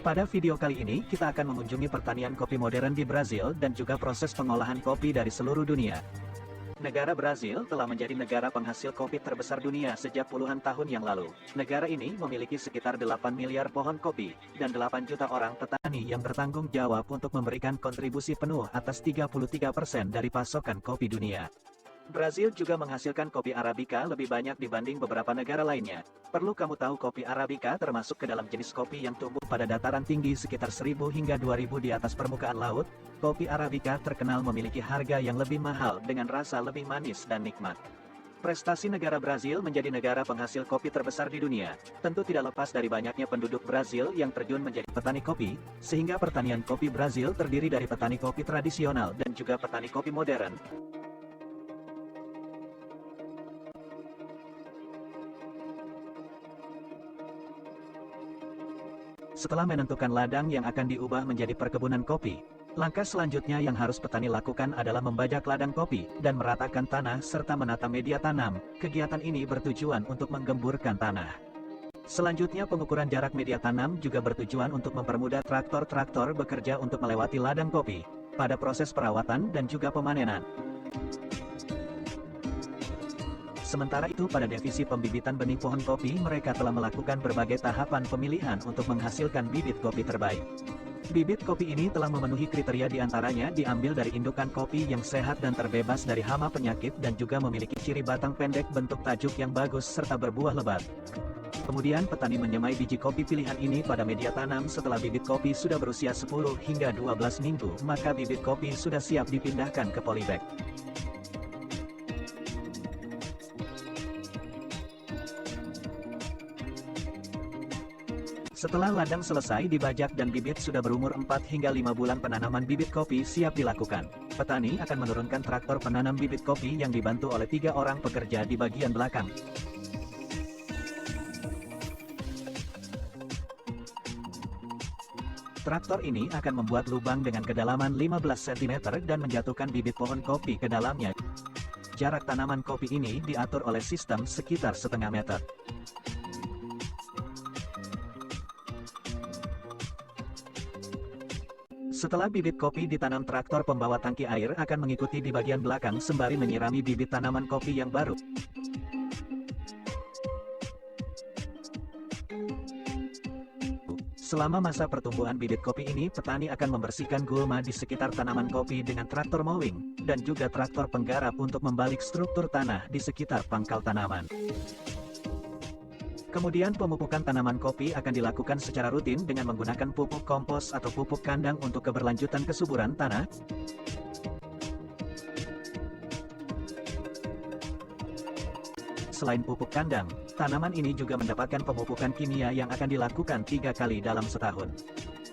Pada video kali ini, kita akan mengunjungi pertanian kopi modern di Brazil dan juga proses pengolahan kopi dari seluruh dunia. Negara Brazil telah menjadi negara penghasil kopi terbesar dunia sejak puluhan tahun yang lalu. Negara ini memiliki sekitar 8 miliar pohon kopi, dan 8 juta orang petani yang bertanggung jawab untuk memberikan kontribusi penuh atas 33% dari pasokan kopi dunia. Brazil juga menghasilkan kopi Arabica lebih banyak dibanding beberapa negara lainnya. Perlu kamu tahu kopi Arabica termasuk ke dalam jenis kopi yang tumbuh pada dataran tinggi sekitar 1000 hingga 2000 di atas permukaan laut. Kopi Arabica terkenal memiliki harga yang lebih mahal dengan rasa lebih manis dan nikmat. Prestasi negara Brazil menjadi negara penghasil kopi terbesar di dunia, tentu tidak lepas dari banyaknya penduduk Brazil yang terjun menjadi petani kopi, sehingga pertanian kopi Brazil terdiri dari petani kopi tradisional dan juga petani kopi modern. Setelah menentukan ladang yang akan diubah menjadi perkebunan kopi, langkah selanjutnya yang harus petani lakukan adalah membajak ladang kopi dan meratakan tanah serta menata media tanam. Kegiatan ini bertujuan untuk menggemburkan tanah. Selanjutnya pengukuran jarak media tanam juga bertujuan untuk mempermudah traktor-traktor bekerja untuk melewati ladang kopi pada proses perawatan dan juga pemanenan. Sementara itu pada divisi pembibitan benih pohon kopi mereka telah melakukan berbagai tahapan pemilihan untuk menghasilkan bibit kopi terbaik. Bibit kopi ini telah memenuhi kriteria diantaranya diambil dari indukan kopi yang sehat dan terbebas dari hama penyakit dan juga memiliki ciri batang pendek bentuk tajuk yang bagus serta berbuah lebat. Kemudian petani menyemai biji kopi pilihan ini pada media tanam. Setelah bibit kopi sudah berusia 10 hingga 12 minggu maka bibit kopi sudah siap dipindahkan ke polybag. Setelah ladang selesai dibajak dan bibit sudah berumur 4 hingga 5 bulan penanaman bibit kopi siap dilakukan. Petani akan menurunkan traktor penanam bibit kopi yang dibantu oleh 3 orang pekerja di bagian belakang. Traktor ini akan membuat lubang dengan kedalaman 15 cm dan menjatuhkan bibit pohon kopi ke dalamnya. Jarak tanaman kopi ini diatur oleh sistem sekitar setengah meter. Setelah bibit kopi ditanam traktor pembawa tangki air akan mengikuti di bagian belakang sembari menyirami bibit tanaman kopi yang baru. Selama masa pertumbuhan bibit kopi ini petani akan membersihkan gulma di sekitar tanaman kopi dengan traktor mowing, dan juga traktor penggarap untuk membalik struktur tanah di sekitar pangkal tanaman. Kemudian pemupukan tanaman kopi akan dilakukan secara rutin dengan menggunakan pupuk kompos atau pupuk kandang untuk keberlanjutan kesuburan tanah. Selain pupuk kandang, tanaman ini juga mendapatkan pemupukan kimia yang akan dilakukan 3 kali dalam setahun.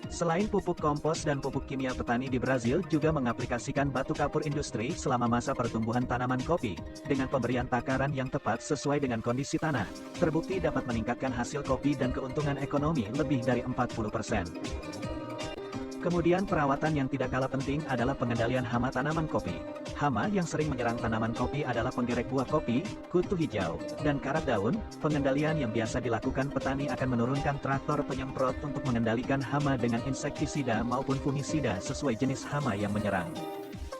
Selain pupuk kompos dan pupuk kimia, petani di Brazil juga mengaplikasikan batu kapur industri selama masa pertumbuhan tanaman kopi, dengan pemberian takaran yang tepat sesuai dengan kondisi tanah, terbukti dapat meningkatkan hasil kopi dan keuntungan ekonomi lebih dari 40%. Kemudian perawatan yang tidak kalah penting adalah pengendalian hama tanaman kopi. Hama yang sering menyerang tanaman kopi adalah penggerek buah kopi, kutu hijau, dan karat daun. Pengendalian yang biasa dilakukan petani akan menurunkan traktor penyemprot untuk mengendalikan hama dengan insektisida maupun fungisida sesuai jenis hama yang menyerang.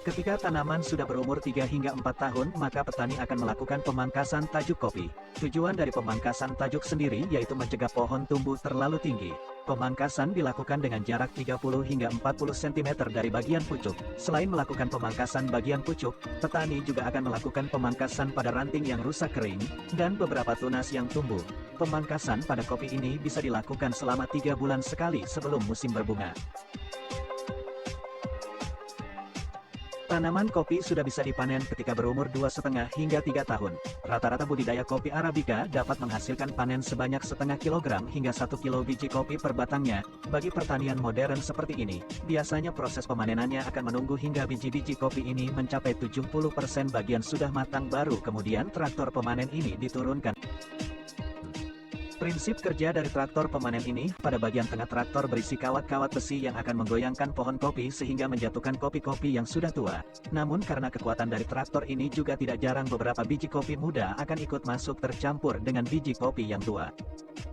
Ketika tanaman sudah berumur 3 hingga 4 tahun, maka petani akan melakukan pemangkasan tajuk kopi. Tujuan dari pemangkasan tajuk sendiri yaitu mencegah pohon tumbuh terlalu tinggi. Pemangkasan dilakukan dengan jarak 30 hingga 40 cm dari bagian pucuk. Selain melakukan pemangkasan bagian pucuk, petani juga akan melakukan pemangkasan pada ranting yang rusak kering, dan beberapa tunas yang tumbuh. Pemangkasan pada kopi ini bisa dilakukan selama 3 bulan sekali sebelum musim berbunga. Tanaman kopi sudah bisa dipanen ketika berumur 2,5 hingga 3 tahun. Rata-rata budidaya kopi Arabica dapat menghasilkan panen sebanyak setengah kilogram hingga 1 kilo biji kopi per batangnya. Bagi pertanian modern seperti ini, biasanya proses pemanenannya akan menunggu hingga biji-biji kopi ini mencapai 70% bagian sudah matang baru kemudian traktor pemanen ini diturunkan. Prinsip kerja dari traktor pemanen ini, pada bagian tengah traktor berisi kawat-kawat besi yang akan menggoyangkan pohon kopi sehingga menjatuhkan kopi-kopi yang sudah tua. Namun karena kekuatan dari traktor ini juga tidak jarang beberapa biji kopi muda akan ikut masuk tercampur dengan biji kopi yang tua.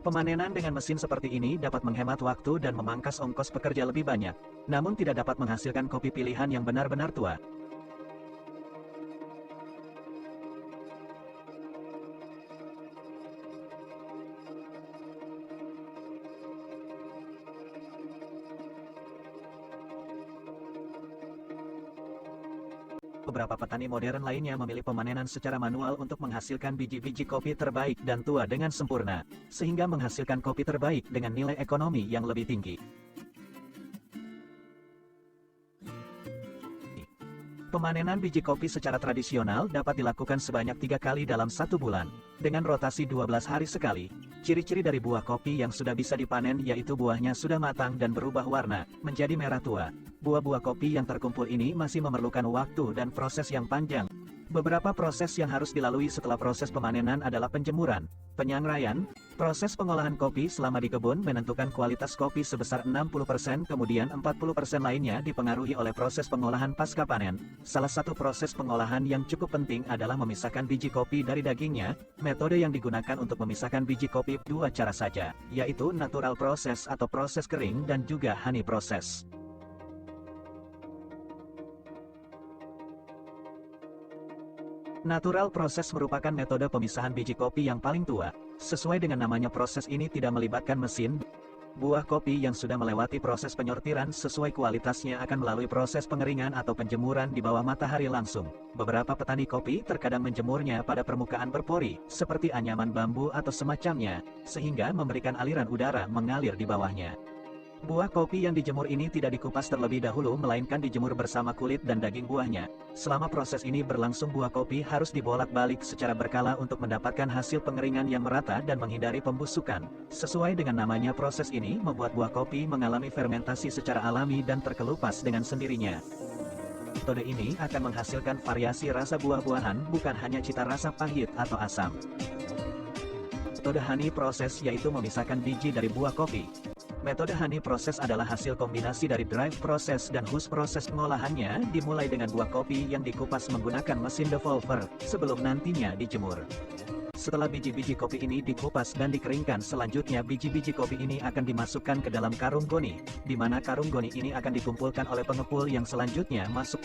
Pemanenan dengan mesin seperti ini dapat menghemat waktu dan memangkas ongkos pekerja lebih banyak, namun tidak dapat menghasilkan kopi pilihan yang benar-benar tua. Beberapa petani modern lainnya memilih pemanenan secara manual untuk menghasilkan biji-biji kopi terbaik dan tua dengan sempurna, sehingga menghasilkan kopi terbaik dengan nilai ekonomi yang lebih tinggi. Pemanenan biji kopi secara tradisional dapat dilakukan sebanyak 3 kali dalam 1 bulan, dengan rotasi 12 hari sekali. Ciri-ciri dari buah kopi yang sudah bisa dipanen yaitu buahnya sudah matang dan berubah warna, menjadi merah tua. Buah-buah kopi yang terkumpul ini masih memerlukan waktu dan proses yang panjang. Beberapa proses yang harus dilalui setelah proses pemanenan adalah penjemuran, penyangraian, proses pengolahan kopi selama di kebun menentukan kualitas kopi sebesar 60%, kemudian 40% lainnya dipengaruhi oleh proses pengolahan pasca panen. Salah satu proses pengolahan yang cukup penting adalah memisahkan biji kopi dari dagingnya. Metode yang digunakan untuk memisahkan biji kopi dua cara saja, yaitu natural process atau proses kering dan juga honey process. Natural process merupakan metode pemisahan biji kopi yang paling tua. Sesuai dengan namanya, proses ini tidak melibatkan mesin. Buah kopi yang sudah melewati proses penyortiran sesuai kualitasnya akan melalui proses pengeringan atau penjemuran di bawah matahari langsung. Beberapa petani kopi terkadang menjemurnya pada permukaan berpori, seperti anyaman bambu atau semacamnya, sehingga memberikan aliran udara mengalir di bawahnya. Buah kopi yang dijemur ini tidak dikupas terlebih dahulu, melainkan dijemur bersama kulit dan daging buahnya. Selama proses ini berlangsung, buah kopi harus dibolak-balik secara berkala untuk mendapatkan hasil pengeringan yang merata dan menghindari pembusukan. Sesuai dengan namanya, proses ini membuat buah kopi mengalami fermentasi secara alami dan terkelupas dengan sendirinya. Metode ini akan menghasilkan variasi rasa buah-buahan, bukan hanya cita rasa pahit atau asam. Metode honey process yaitu memisahkan biji dari buah kopi. Metode honey process adalah hasil kombinasi dari drive process dan husk process. Pengolahannya dimulai dengan buah kopi yang dikupas menggunakan mesin devolver, sebelum nantinya dijemur. Setelah biji-biji kopi ini dikupas dan dikeringkan, selanjutnya biji-biji kopi ini akan dimasukkan ke dalam karung goni, di mana karung goni ini akan dikumpulkan oleh pengepul yang selanjutnya masuk ke